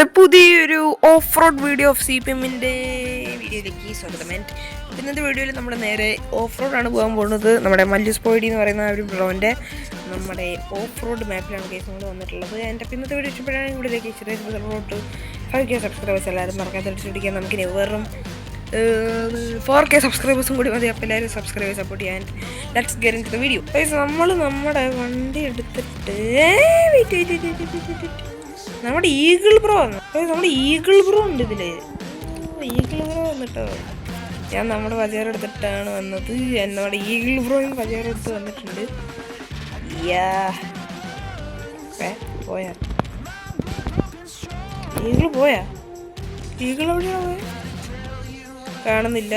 പുതിയൊരു off road video of CPM-ൻ്റെ വീഡിയോയിലേക്ക് സ്വാഗതം. ഇന്നത്തെ വീഡിയോയിൽ നമ്മൾ നേരെ ഓഫ് റോഡാണ് പോകാൻ പോകുന്നത്. നമ്മുടെ മല്ലൂസ് പോയിഡി എന്ന് പറയുന്ന ഒരു ബ്രോൻ്റെ നമ്മുടെ ഓഫ് റോഡ് മാപ്പിലാണ് കേസ് നമ്മൾ വന്നിട്ടുള്ളത്. എൻ്റെ ഇന്നത്തെ വീഡിയോ ഇഷ്ടപ്പെടാണെങ്കിൽ ഇവിടേക്ക് ചെറിയ റോഡ് 5K സബ്സ്ക്രൈബേഴ്സ് എല്ലാവരും മറക്കാതെ അടിച്ചുപിടിക്കാൻ. നമുക്കിനി വെറും 4K സബ്സ്ക്രൈബേഴ്സും കൂടി മതി. അപ്പോൾ എല്ലാവരും സബ്സ്ക്രൈബ് സപ്പോർട്ട് ചെയ്യാൻ. Let's get into the video. നമ്മൾ നമ്മുടെ വണ്ടി എടുത്തിട്ട് നമ്മുടെ ഈഗിൾ ബ്രോ വന്നു. നമ്മുടെ ഈഗിൾ ബ്രോ ഉണ്ട് ഇതില്. ഈഗിൾ ബ്രോ വന്നിട്ടോ. ഞാൻ നമ്മുടെ പജാർ എടുത്തിട്ടാണ് വന്നത്. നമ്മുടെ ഈഗിൾ ബ്രോയും പജാർ എടുത്ത് വന്നിട്ടുണ്ട്. പോയാ ഈഗിൾ പോയാ? ഈഗിൾ എവിടെയാ പോയ? കാണുന്നില്ല.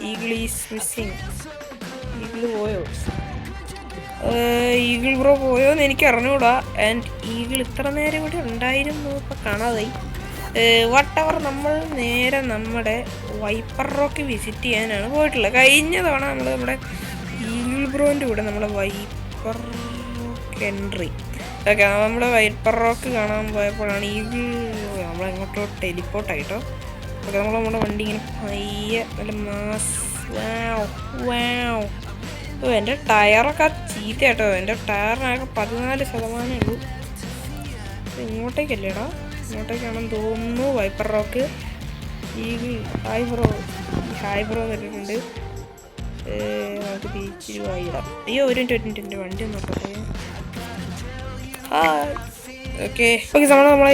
Eagle is missing. ഈഗിൾ പോയോ? ഈഗിൾ ബ്രോ പോയോന്ന് എനിക്ക് അറിഞ്ഞുകൂടാ. ആൻഡ് ഈഗിൾ ഇത്ര നേരം ഇവിടെ ഉണ്ടായിരുന്നു, ഇപ്പം കാണാതായി. വട്ടവർ നമ്മൾ നേരെ നമ്മുടെ വൈപ്പർ റോക്ക് വിസിറ്റ് ചെയ്യാനാണ് പോയിട്ടുള്ളത്. കഴിഞ്ഞ തവണ നമ്മൾ നമ്മുടെ ഈഗിൾ ബ്രോൻ്റെ കൂടെ നമ്മുടെ വൈപ്പർ റോക്ക് എൻട്രി ഓക്കെ നമ്മുടെ വൈപ്പർ റോക്ക് കാണാൻ പോയപ്പോഴാണ് ഈഗിൾ നമ്മളെങ്ങോട്ടോ ടെലിപ്പോർട്ടായിട്ടോ. ഓക്കെ നമ്മുടെ വണ്ടി ഇങ്ങനെ പയ്യെ നല്ല മാസ്. എൻ്റെ ടയറൊക്കെ ചീത്തയാട്ടോ. എൻ്റെ ടയറിനൊക്കെ 14% ഉള്ളൂ. ഇങ്ങോട്ടേക്കല്ലേടാ? ഇങ്ങോട്ടേക്കാണെന്ന് തോന്നുന്നു. Viper rock eagle hi bro എന്നിട്ടുണ്ട്. നമുക്ക് തിരിച്ചിരി വായിടാം. അയ്യോ ഒരു മിനിറ്റ് വണ്ടി ഒന്ന് നോക്കട്ടെ. ഓക്കെ നമ്മളെ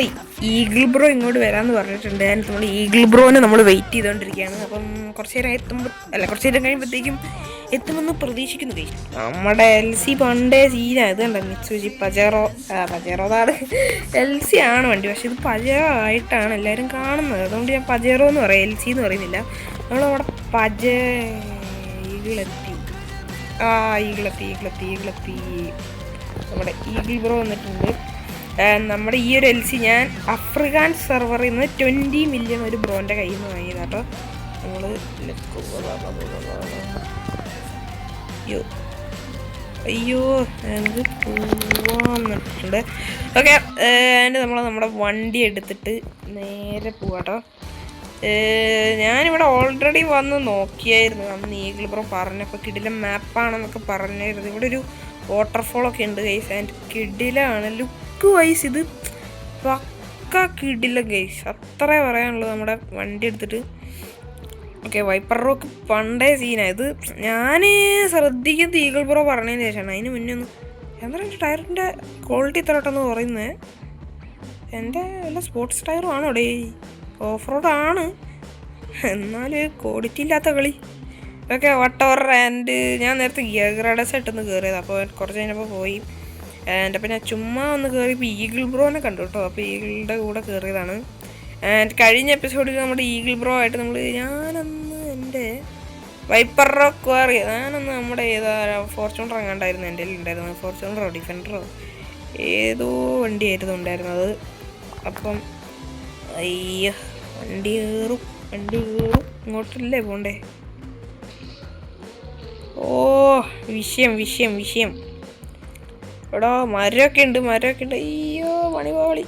ഈഗിൾ ബ്രോ ഇങ്ങോട്ട് വരാമെന്ന് പറഞ്ഞിട്ടുണ്ട്. നമ്മൾ ഈഗിൾ ബ്രോനെ നമ്മൾ വെയിറ്റ് ചെയ്തുകൊണ്ടിരിക്കുകയാണ്. അപ്പം കുറച്ച് നേരം കഴിയുമ്പോഴത്തേക്കും എത്തുമെന്ന് പ്രതീക്ഷിക്കുന്നു. നമ്മുടെ LC പണ്ടേ സീനാണ്. ഇത് കണ്ടോ മിത്സുബിഷി പജേറോതാണ്. LC ആണ് വണ്ടി, പക്ഷെ ഇത് പജേറോ ആയിട്ടാണ് എല്ലാവരും കാണുന്നത്. അതുകൊണ്ട് ഞാൻ പജേറോ എന്ന് പറയാം, LC എന്ന് പറയുന്നില്ല. നമ്മളവിടെ ഈഗിളെത്തി. ഈഗിളെത്തി. നമ്മുടെ ഈഗിൾ ബ്രോ വന്നിട്ടുണ്ട്. നമ്മുടെ ഈ ഒരു LC ഞാൻ അഫ്രിക്കാൻ സെർവറിൽ നിന്ന് 20 മില്യൺ ഒരു ബ്രോൻ്റെ കയ്യിൽ നിന്ന് വാങ്ങിയതാട്ടോ. നമ്മൾ അയ്യോ ഞങ്ങൾക്ക് പോവാന്നിട്ടുണ്ട്. ഓക്കെ നമ്മുടെ വണ്ടി എടുത്തിട്ട് നേരെ പോവാട്ടോ. ഞാനിവിടെ ഓൾറെഡി വന്ന് നോക്കിയായിരുന്നു. അന്ന് ഈഗിൾ ബ്രോ പറഞ്ഞപ്പോൾ കിടിലം മാപ്പാണെന്നൊക്കെ പറഞ്ഞായിരുന്നു. ഇവിടെ ഒരു വാട്ടർഫോളൊക്കെ ഉണ്ട് ഗൈസ്. ആൻഡ് കിടിലാണ് ലുക്ക് വൈസ്. ഇത് പക്ക കിടില ഗൈസ്, അത്രേ പറയാനുള്ളൂ നമ്മുടെ വണ്ടി എടുത്തിട്ട്. ഓക്കെ വൈപ്പർ റോക്ക് പണ്ടേ സീനായത്. ഞാൻ ശ്രദ്ധിക്കുന്നത് ഈഗിൾ ബ്രോ പറഞ്ഞതിന് ശേഷമാണ്. അതിന് മുന്നേ ഒന്ന് എന്താ എൻ്റെ ടയറിൻ്റെ ക്വാളിറ്റി ഇത്ര പെട്ടെന്ന് പറയുന്നത്. എൻ്റെ വല്ല സ്പോർട്സ് ടയറും ആണോ ഡേ? ഓഫ് റോഡാണ്, എന്നാൽ ക്വാളിറ്റി ഇല്ലാത്ത കളി. ഓക്കെ വട്ടവർ. ആൻഡ് ഞാൻ നേരത്തെ ഗിയർ ഗ്രൈഡേഴ്സ് ആയിട്ടൊന്ന് കയറിയത്. അപ്പോൾ കുറച്ച് കഴിഞ്ഞപ്പോൾ പോയി. ആൻഡ് അപ്പം ഞാൻ ചുമ്മാ ഒന്ന് കയറിയപ്പോൾ ഈഗിൾ ബ്രോനെ കണ്ടു കേട്ടോ. അപ്പോൾ ഈഗിളിൻ്റെ കൂടെ കയറിയതാണ്. ആൻഡ് കഴിഞ്ഞ എപ്പിസോഡിൽ നമ്മുടെ ഈഗിൾ ബ്രോ ആയിട്ട് ഞാനന്ന് എൻ്റെ വൈപ്പർ റോക്ക് ക്വാറി ഞാനന്ന് നമ്മുടെ ഫോർച്യൂണർ എങ്ങാണ്ടായിരുന്നു എൻ്റെ ഉണ്ടായിരുന്നത്. ഫോർച്യൂണറോ ഡിഫൻഡറോ ഏതോ വണ്ടിയായിരുന്നു ഉണ്ടായിരുന്നത്. അപ്പം അയ്യോ വണ്ടി കയറും ഇങ്ങോട്ടല്ലേ പോണ്ടേ? ഓ വിഷയം എടാ മരമൊക്കെ ഉണ്ട്. അയ്യോ പണിപാളി.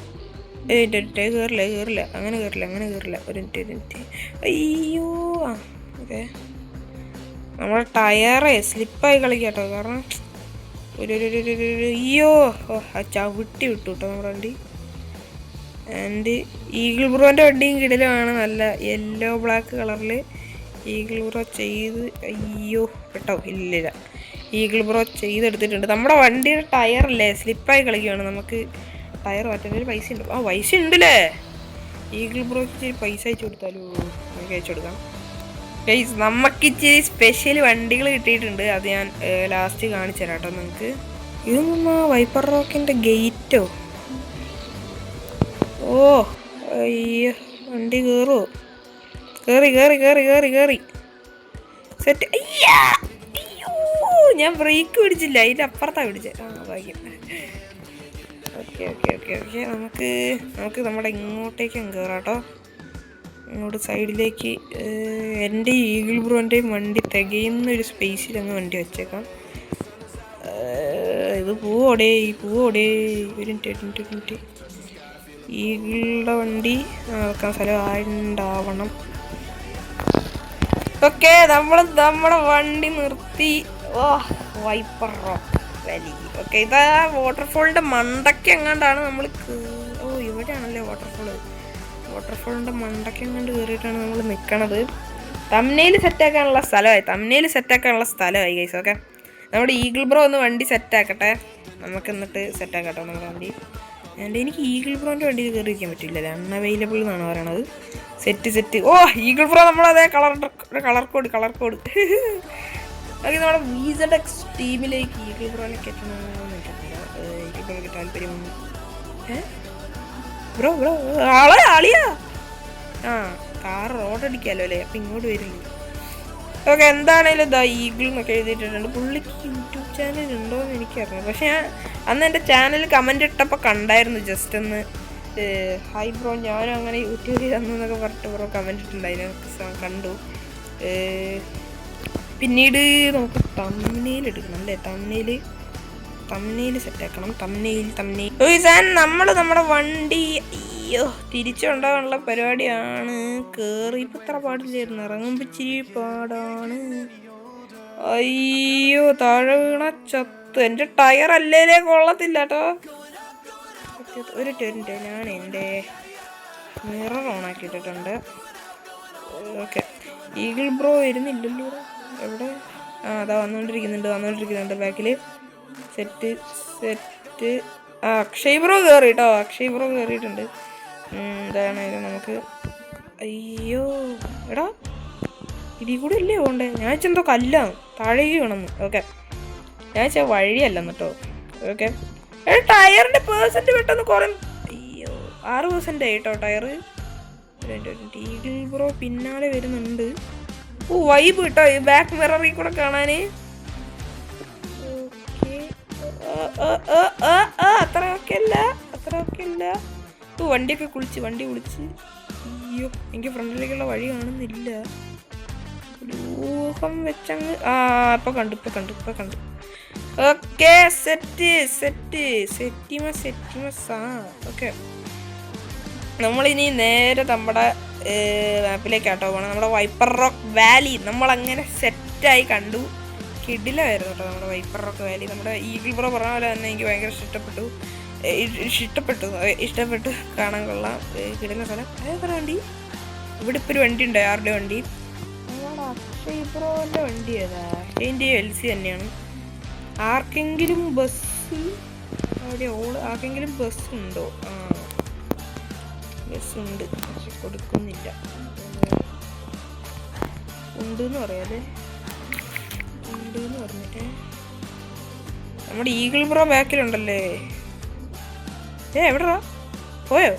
കയറില്ല അങ്ങനെ കയറില്ല. ഒരു മിനിറ്റ്. അയ്യോ ഓക്കെ നമ്മുടെ ടയറേ സ്ലിപ്പായി കളിക്കാട്ടോ. കാരണം അയ്യോ ചവിട്ടി വിട്ടു കേട്ടോ നമ്മുടെ വണ്ടി. ആൻഡ് ഈഗിൾ ബ്രോൻ്റെ വണ്ടിയും കിടലുമാണ്. നല്ല യെല്ലോ ബ്ലാക്ക് കളറിൽ ഈഗിൾ ബ്രോ ചെയ്ത് അയ്യോ കേട്ടോ. ഇല്ല ഈഗിൾ ബ്രോ ചെയ്തെടുത്തിട്ടുണ്ട്. നമ്മുടെ വണ്ടിയുടെ ടയറല്ലേ സ്ലിപ്പായി കളിക്കുകയാണ്. നമുക്ക് ടയർ മാറ്റാൻ പൈസ ഉണ്ട്. പൈസ ഉണ്ടല്ലേ. ഈഗിൾ ബ്രോക്ക് ഇച്ചിരി പൈസ അയച്ചു കൊടുത്താലോ? നമുക്ക് അയച്ചു കൊടുക്കാം ഗൈസ്. നമുക്കിച്ചിരി സ്പെഷ്യൽ വണ്ടികൾ കിട്ടിയിട്ടുണ്ട്. അത് ഞാൻ ലാസ്റ്റ് കാണിച്ചു തരാം കേട്ടോ നിങ്ങൾക്ക്. ഇതൊന്നും വൈപ്പർ റോക്കിൻ്റെ ഗേറ്റോ? ഓ അയ്യോ വണ്ടി കയറുമോ? കയറി സെറ്റ്. അയ്യോ ഞാൻ ബ്രേക്ക് പിടിച്ചില്ല, അതിൻ്റെ അപ്പുറത്താണ് പിടിച്ചത്. ഭാഗ്യം. ഓക്കെ നമുക്ക് നമ്മുടെ ഇങ്ങോട്ടേക്കും കയറാം കേട്ടോ. ഇങ്ങോട്ട് സൈഡിലേക്ക് എൻ്റെ ഈഗിൾ ബ്രോൻ്റെയും വണ്ടി തികയുന്നൊരു സ്പേസിൽ അങ്ങ് വണ്ടി വെച്ചേക്കാം. ഇത് പോവോടേ ഒരു മിനിറ്റ്. ഈഗിളുടെ വണ്ടി വെക്കാൻ സ്ഥലമായിട്ടുണ്ടാവണം. ഓക്കെ, നമ്മുടെ വണ്ടി നിർത്തി. ഓ, വൈപ്പർ റോക്ക് വാലി. ഓക്കെ, ഇതാ വാട്ടർഫോളിൻ്റെ മണ്ടയ്ക്ക് എങ്ങാണ്ടാണ് നമ്മൾ. ഓ, ഇവിടെയാണല്ലേ വാട്ടർഫോളിൻ്റെ മണ്ടയ്ക്ക് എങ്ങാണ്ട് കയറിയിട്ടാണ് നമ്മൾ നിൽക്കണത്. തംബ്നെയിൽ സെറ്റാക്കാനുള്ള സ്ഥലമായി ഗൈസ്. ഓക്കെ, നമ്മുടെ ഈഗിൾ ബ്രോ ഒന്ന് വണ്ടി സെറ്റാക്കട്ടെ. നമുക്ക് എന്നിട്ട് സെറ്റാക്കട്ടെ നമ്മുടെ വണ്ടി. എനിക്ക് ഈഗിൾ ബ്രോൻ്റെ വണ്ടിയിൽ കയറിയിരിക്കാൻ പറ്റില്ല, അൺഅവൈലബിൾ എന്നാണ് പറയണത്. സെറ്റ്. ഓ, ഈഗിൾ ബ്രോ നമ്മളതേ കളർ കോഡ് ഓക്കെ, നമ്മുടെ VZX ടീമിലേക്ക് ഈഗിൾ ബ്രോനെ കയറ്റണമെന്ന് എനിക്കറിയില്ല. ഈഗിൾ ബ്രോയ്ക്ക് താല്പര്യം. ബ്രോ ആളിയാ. കാർ റോഡടിക്കാമല്ലോ അല്ലേ, അപ്പം ഇങ്ങോട്ട് വരില്ല. ഓക്കെ, എന്താണേലും ഇതാ ഈഗിൾ എന്നൊക്കെ എഴുതിയിട്ടുണ്ട്. പുള്ളിക്ക് യൂട്യൂബ് ചാനൽ ഉണ്ടോ എന്ന് എനിക്കറിയാം. പക്ഷേ അന്ന് എൻ്റെ ചാനൽ കമൻറ്റ് ഇട്ടപ്പോൾ കണ്ടായിരുന്നു. ജസ്റ്റ് ഒന്ന് ഹായ് ബ്രോ, ഞാനും അങ്ങനെ യൂട്യൂബിൽ തന്നൊക്കെ പറഞ്ഞിട്ട് ബ്രോ കമൻറ്റ് ഇട്ടുണ്ടായിരുന്നു, കണ്ടു. പിന്നീട് നമുക്ക് തംബ്നെയിൽ എടുക്കണം അല്ലേ, തംബ്നെയിൽ സെറ്റാക്കണം. തംബ്നെയിൽ നമ്മൾ നമ്മുടെ വണ്ടി തിരിച്ചുണ്ടാകാനുള്ള പരിപാടിയാണ്. കയറിയപ്പോൾ ഇത്ര പാടില്ലായിരുന്നു, ഇറങ്ങുമ്പോൾ ഇച്ചിരി പാടാണ്. അയ്യോ, താഴെ വീണ ചത്ത്. എൻ്റെ ടയർ അല്ലേലേ കൊള്ളത്തില്ല കേട്ടോ. ഒരു ടെൻറ്റ് ഞാൻ എൻ്റെ മിറർ ഓണാക്കിയിട്ടുണ്ട്. ഓക്കെ, ഈഗിൾ ബ്രോ വരുന്നില്ലല്ലോ. എവിടെ? അതാ വന്നുകൊണ്ടിരിക്കുന്നുണ്ട് ബാക്കിൽ. സെറ്റ്. അക്ഷയ് ബ്രോ കയറി കേട്ടോ, കയറിയിട്ടുണ്ട്. എന്താണേലും നമുക്ക്. അയ്യോ എടാ, ഇതിൽ കൂടെ അല്ലേ പോണ്ടേ? ഞാൻ വെച്ചെന്തോ കല്ലാണ് താഴേക്ക് വേണമെന്ന്. ഓക്കെ, ഞാൻ വെച്ചാൽ വഴിയല്ലെന്ന് കേട്ടോ. ഓക്കെ, ടയറിൻ്റെ പേഴ്സൻറ്റ് പെട്ടെന്ന് കുറയും. അയ്യോ, 6% ആയിട്ടോ ടയർ. ഈഗിൾ ബ്രോ പിന്നാലെ വരുന്നുണ്ട്. ഓ, വൈബ് കേട്ടോ ഈ ബാക്ക് മിററിൽ കൂടെ കാണാൻ. അത്രയൊക്കെ അല്ല. വണ്ടിയൊക്കെ വണ്ടി കുളിച്ച്. അയ്യോ, എനിക്ക് ഫ്രണ്ടിലേക്കുള്ള വഴി കാണുന്നില്ല. ഊഹം വെച്ചങ്ങ് ഇപ്പൊ കണ്ടു. ഓക്കെ, സെറ്റിമസ്. ഓക്കെ, നമ്മളിനി നേരെ നമ്മുടെ മാപ്പിലേക്കാട്ടോ പോകണം. നമ്മുടെ വൈപ്പർ റോക്ക് വാലി നമ്മളങ്ങനെ സെറ്റായി കണ്ടു. കിടിലമായിരുന്നു കേട്ടോ നമ്മുടെ വൈപ്പർ റോക്ക് വാലി. നമ്മുടെ ഈഗിൾ ബ്രോ പറഞ്ഞ പോലെ തന്നെ എനിക്ക് ഭയങ്കര ഇഷ്ടപ്പെട്ടു കാണാൻ കൊള്ളാം. കിടന്ന സ്ഥലം. അതേപോലെ വണ്ടി ഇവിടെ ഇപ്പോൾ ഒരു വണ്ടി ഉണ്ട്, ആരുടെ വണ്ടി? നമ്മുടെ അക്ഷയ് ബ്രോൻ്റെ വണ്ടി ഏതാ? അക്ഷയൻ്റെ LC തന്നെയാണ്. ആർക്കെങ്കിലും ബസ് ഉണ്ടോ? ബസ്സുണ്ട്, പക്ഷെ കൊടുക്കുന്നില്ല. ഉണ്ടെന്ന് പറഞ്ഞിട്ടേ. നമ്മുടെ ഈഗിൾ ബ്രോ ബാക്കിലുണ്ടല്ലേ. എവിടെടാ പോയോ?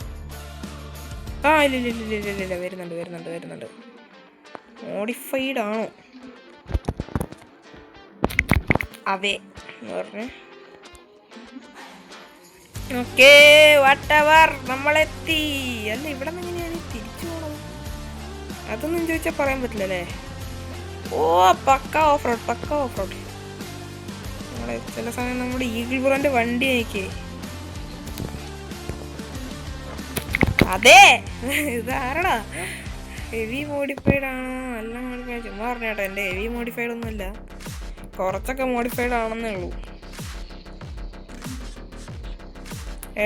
ഇല്ല, വരുന്നുണ്ട്. മോഡിഫൈഡ് ആണോ? അതെ എന്ന് പറഞ്ഞേ. ഓക്കെ, വാട്ടവർ നമ്മളെത്തി. അല്ല, ഇവിടെ നിന്ന് എങ്ങനെയാണ് തിരിച്ചു പോകണം? അതൊന്നും ചോദിച്ചാൽ പറയാൻ പറ്റില്ലല്ലേ. ഓ, പക്ക ഓഫ് റോഡ്. നമ്മളെ ചില സമയം നമ്മുടെ ഈഗിൾ ബ്രോൻ്റെ വണ്ടി നോക്കിയേ. അതെ, ഇതാരടാ? ഹെവി മോഡിഫൈഡ് ആണോ? നല്ല മോഡിഫൈഡ് ചുമ്മാ പറഞ്ഞേട്ടോ. എൻ്റെ ഹെവി മോഡിഫൈഡ് ഒന്നുമല്ല, കുറച്ചൊക്കെ മോഡിഫൈഡ് ആണെന്നേ ഉള്ളൂ.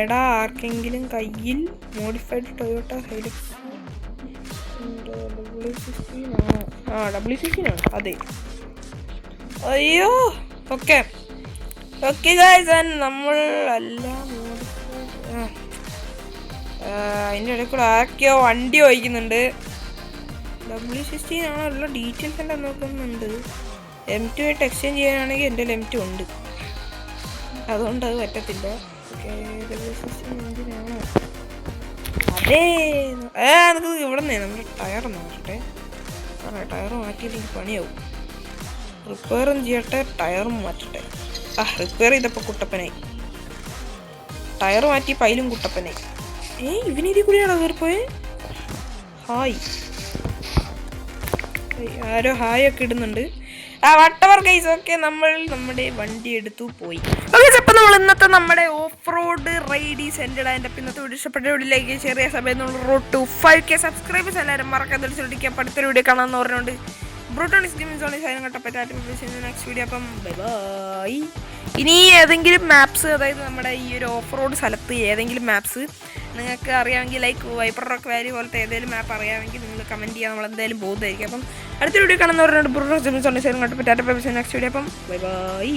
എടാ, ആർക്കെങ്കിലും കയ്യിൽ മോഡിഫൈഡ് ടൊയോട്ട ഹൈലക്സ് W16 ആണോ? W16 ആണ്. അതെ. അയ്യോ, ഓക്കെ ഗൈസ്, നമ്മൾ എല്ലാം അതിൻ്റെ ഇടയിൽ കൂടെ ആക്കിയോ വണ്ടി ഓടിക്കുന്നുണ്ട്. W16 ആണോ? ഉള്ള ഡീറ്റെയിൽസ് എല്ലാം നോക്കുന്നുണ്ട്. M2 ആയിട്ട് എക്സ്ചേഞ്ച് ചെയ്യാനാണെങ്കിൽ എൻ്റെ M2 ഉണ്ട്, അതുകൊണ്ട് അത് പറ്റത്തില്ല. ഓക്കെ, W16 എന്തിനാണോ? അതേ, നമുക്ക് ഇവിടെ നിന്ന് നമ്മുടെ ടയർ മാറ്റട്ടെ. ടയർ മാറ്റിയില്ലെങ്കിൽ പണിയാവും. റിപ്പയറും ചെയ്യട്ടെ, ടയറും മാറ്റട്ടെ. റിപ്പയർ ചെയ്തപ്പോൾ കുട്ടപ്പനായി, ടയർ മാറ്റി പൈലും കുട്ടപ്പനായി. ഇവനിതിൽ കൂടിയാണോ കയറിപ്പോയെ? ഹായ്, ആരോ ഹായ് ഒക്കെ ഇടുന്നുണ്ട്. വട്ടവർ ഗൈസ്. ഓക്കെ, നമ്മൾ നമ്മുടെ വണ്ടി എടുത്തു പോയി. അപ്പം നമ്മൾ ഇന്നത്തെ നമ്മുടെ ഓഫ് റോഡ് റൈഡീസ് എൻ്റെ എൻ്റെ ഇന്നത്തെ വീഡിയോ ഇഷ്ടപ്പെട്ട വീഡിയോയിലേക്ക് ചെറിയ സമയം റോഡ് ടു 5K സബ്സ്ക്രൈബേഴ്സ് എല്ലാവരും മറക്കാതെ ശ്രദ്ധിക്കാം. അടുത്തൊരു വീഡിയോ കാണാമെന്ന് പറഞ്ഞുകൊണ്ട് ബ്രൂട്ടോണിസ് ഗെയിമിംഗ് സോണി സൈനം കട്ടപ്പറ്റാറ്റ് നെക്സ്റ്റ് വീഡിയോ. അപ്പം ബൈ ബൈ. ഇനി ഏതെങ്കിലും മാപ്സ്, അതായത് നമ്മുടെ ഈ ഒരു ഓഫ് റോഡ് സ്ഥലത്ത് ഏതെങ്കിലും മാപ്സ് നിങ്ങൾക്ക് അറിയാമെങ്കിൽ, ലൈക്ക് വൈപ്പർ റോക്ക് വാലി പോലത്തെ ഏതെങ്കിലും മാപ്പ് അറിയാമെങ്കിൽ നിങ്ങൾ കമൻറ്റ് ചെയ്യാൻ, നമ്മൾ എന്തായാലും പോകുന്നതായിരിക്കും. അപ്പം അടുത്ത വീഡിയോ കാണുന്ന പറഞ്ഞുകൊണ്ട് ബ്രൂട്ടോണിസ് ഗെയിമിംഗ് സോണി സൈനം കട്ടപ്പറ്റാറ്റ് നെക്സ്റ്റ് വീഡിയോ. അപ്പം ബൈ ബൈ.